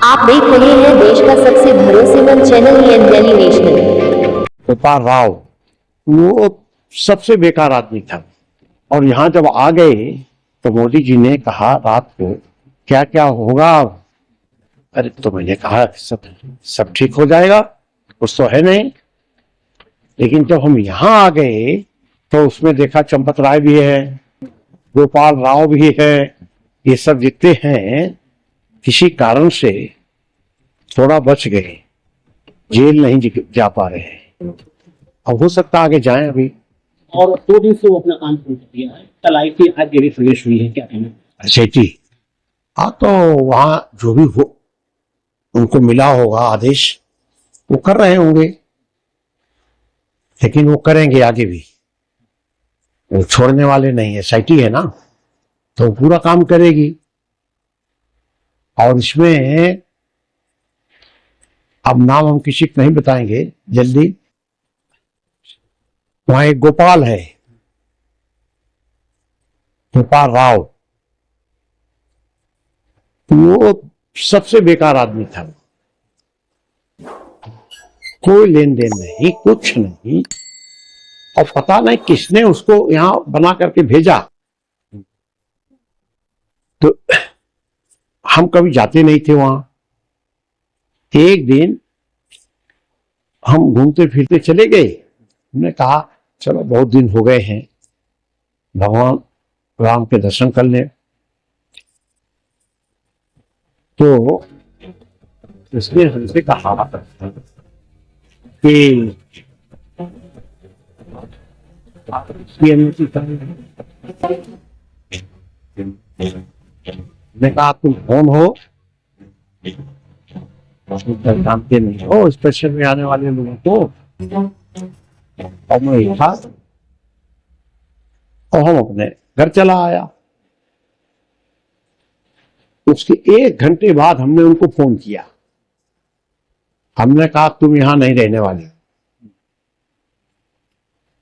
आप देख रहे हैं देश का सबसे भरोसेमंद चैनल दिल्ली नेशनल। गोपाल राव वो सबसे बेकार आदमी था। और यहाँ जब आ गए तो मोदी जी ने कहा रात को क्या क्या होगा। अरे तो मैंने कहा सब ठीक हो जाएगा, कुछ तो है नहीं। लेकिन जब हम यहाँ आ गए तो उसमें देखा चंपत राय भी है, गोपाल राव भी है, ये सब जितने हैं किसी कारण से थोड़ा बच गए, जेल नहीं जा पा रहे हैं। अब हो सकता आगे जाएं अभी। और 2 दिन से वो अपना काम शुरू कर दिया है। कल आई थी, आज डेली प्रवेश हुई है, क्या कहना? सेठी हाँ, तो वहां जो भी हो उनको मिला होगा आदेश, वो कर रहे होंगे। लेकिन वो करेंगे आगे भी, वो छोड़ने वाले नहीं है। साइटी है ना, तो पूरा काम करेगी। और इसमें अब नाम हम किसी को नहीं बताएंगे जल्दी। वहां एक गोपाल है, गोपाल राव, वो सबसे बेकार आदमी था। कोई लेन देन नहीं, कुछ नहीं। और पता नहीं किसने उसको यहां बना करके भेजा। तो हम कभी जाते नहीं थे वहां। एक दिन हम घूमते फिरते चले गए। हमने कहा चलो बहुत दिन हो गए हैं, भगवान राम के दर्शन कर ले। तो इसने हमसे कहा कि मैं कहा तुम कौन हो? जानते नहीं हो स्पेशल में आने वाले लोगों को। और मैं था और हम अपने घर चला आया। उसके 1 घंटे बाद हमने उनको फोन किया। हमने कहा तुम यहां नहीं रहने वाले,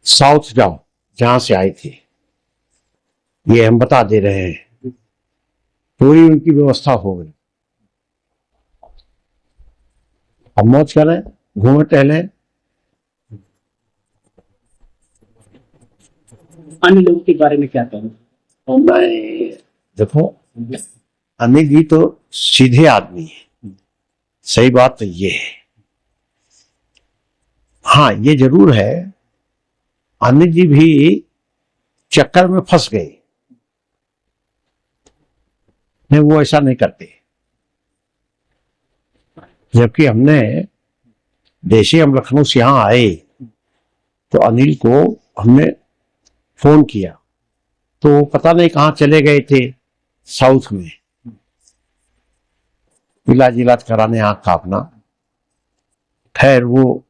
साउथ जाओ जहां से आए थे। ये हम बता दे रहे हैं। पूरी उनकी व्यवस्था हो गई। अब मौज करें, घूमे टहले। अन्य लोगों के बारे में क्या कहूँ? देखो, अनिल जी तो सीधे आदमी है। सही बात तो ये है। हाँ, ये जरूर है, अनिल जी भी चक्कर में फंस गए। नहीं, वो ऐसा नहीं करते। जबकि हमने जैसे हम लखनऊ से यहां आए तो अनिल को हमने फोन किया, तो पता नहीं कहां चले गए थे, साउथ में इलाज कराने आंख का अपना। खैर वो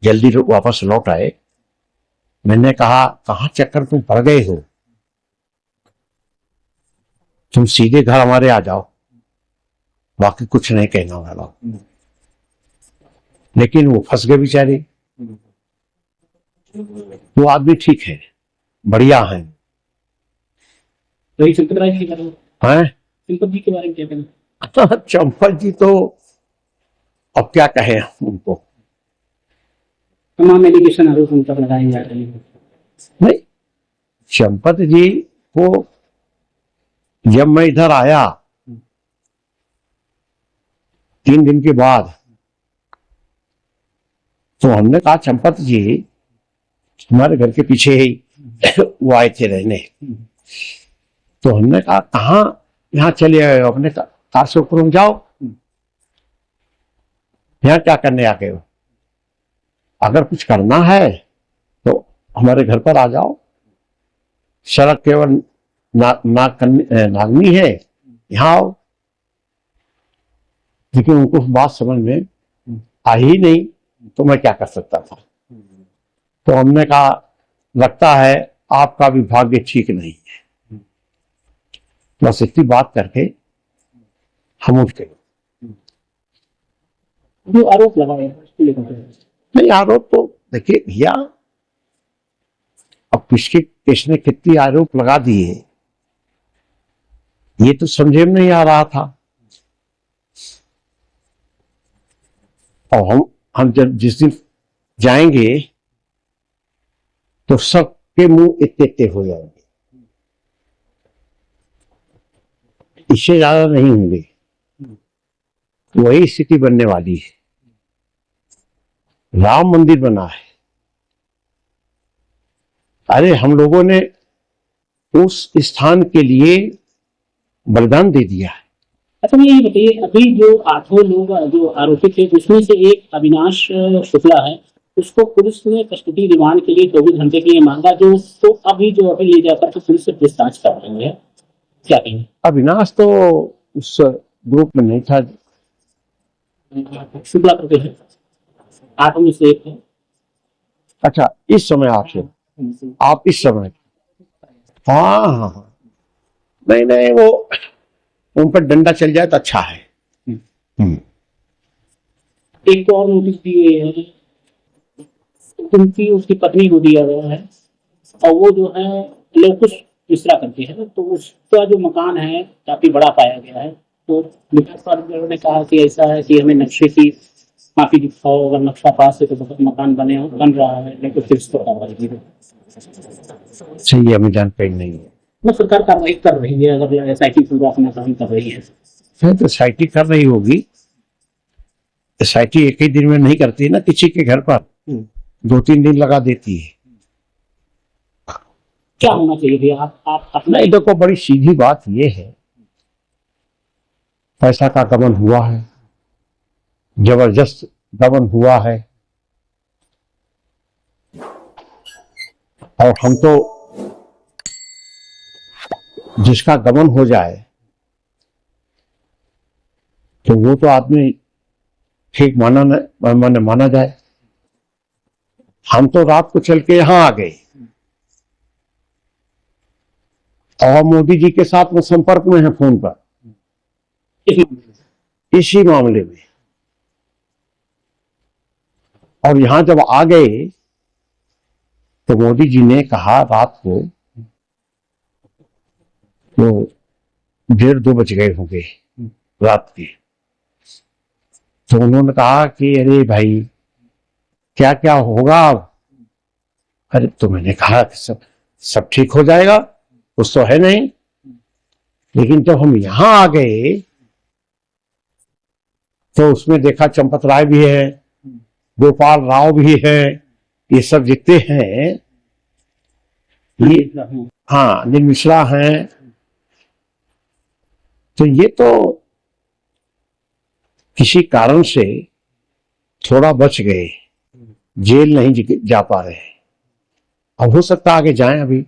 जल्दी वापस लौट आए। मैंने कहा कहां चक्कर तुम पड़ गए हो, तुम सीधे घर हमारे आ जाओ, बाकी कुछ नहीं कहना वाला। लेकिन वो फंस गए बेचारे। वो आदमी ठीक है, बढ़िया है। तो चंपत राय जी के बारे में, चंपत जी के बारे में क्या कहना? चंपत जी तो अब क्या कहें उनको। तमाम एलिगेशन आरोप उन पर लगाए जा रहे हैं। नहीं, चंपत जी को जब मैं इधर आया 3 दिन के बाद, तो हमने कहा चंपत जी हमारे घर के पीछे ही वो आए थे रहने। तो हमने कहा कहाँ यहाँ चले आए हो? हमने कहा कार से ऊपर जाओ, यहाँ क्या करने आ गए हो? अगर कुछ करना है तो हमारे घर पर आ जाओ, सड़क केवल नागनी है, यहाँ आओ। लेकिन उनको बात समझ में आई ही नहीं, तो मैं क्या कर सकता था। तो हमने कहा लगता है आपका भी भाग्य ठीक नहीं है। बस इतनी बात करके हम उठ गए। जो आरोप लगाए नहीं, आरोप तो देखिए भैया, अब किसने कितनी आरोप लगा दिए। ये तो समझे में नहीं आ रहा था। और हम जब जिस दिन जाएंगे तो सबके मुंह इतने इतने हो जाएंगे, इससे ज्यादा नहीं होंगे। वही स्थिति बनने वाली है। राम मंदिर बना है, अरे हम लोगों ने उस स्थान के लिए बलिदान दे दिया है। अच्छा, मुझे ये बताइए, अभी जो 8 लोग जो आरोपित थे उसमें से एक अविनाश शुक्ला है, उसको पुलिस ने कस्टडी रिमांड के लिए 24 घंटे के लिए मांगा, जो तो अभी ले जाकर के पुलिस से पूछताछ कर रही है, क्या कहेंगे? अविनाश तो उस ग्रुप में नहीं था। शुक्ला करके है, 8 में से एक है। अच्छा, इस समय आप इस समय, हाँ हाँ हाँ, नहीं नहीं, वो उन पर डंडा चल जाए तो अच्छा है। एक तो और नोटिस दिए है, उनकी उसकी पत्नी को दिया गया है, और वो जो है लवकुश मिश्रा करके है, तो उसका जो मकान है काफी बड़ा पाया गया है। तो विकास पार्टी ने कहा कि ऐसा है कि हमें नक्शे की माफी दिखाओ, अगर नक्शा पास है तो मकान बन रहा है, लेकिन फिर इसको कार्रवाई की सही, हमें जानकारी नहीं है। सरकार कार्रवाई कर रही है, अगर एसआईटी पूरा अपना काम कर रही है। फिर तो एसआईटी कर रही होगी। एसआईटी एक ही दिन में नहीं करती ना, किसी के घर पर 2-3 दिन लगा देती है। क्या होना चाहिए भैया, आप अपना नहीं, देखो बड़ी सीधी बात ये है, पैसा का गबन हुआ है, जबरदस्त गबन हुआ है, और हम तो जिसका गबन हो जाए तो वो तो आदमी ठीक माना जाए। हम तो रात को चल के यहां आ गए और मोदी जी के साथ में संपर्क में है फोन पर इसी मामले में। और यहां जब आ गए तो मोदी जी ने कहा, रात को तो 1:30-2 बज गए होंगे रात के, तो उन्होंने कहा कि अरे भाई क्या क्या होगा अब? अरे तो मैंने कहा कि सब ठीक हो जाएगा, कुछ तो है नहीं। लेकिन जब हम यहां आ गए तो उसमें देखा चंपत राय भी है, गोपाल राव भी है, ये सब जितने हैं, ये हाँ अनिल मिश्रा हैं, तो ये तो किसी कारण से थोड़ा बच गए, जेल नहीं जा पा रहे। अब हो सकता आगे जाएं, अभी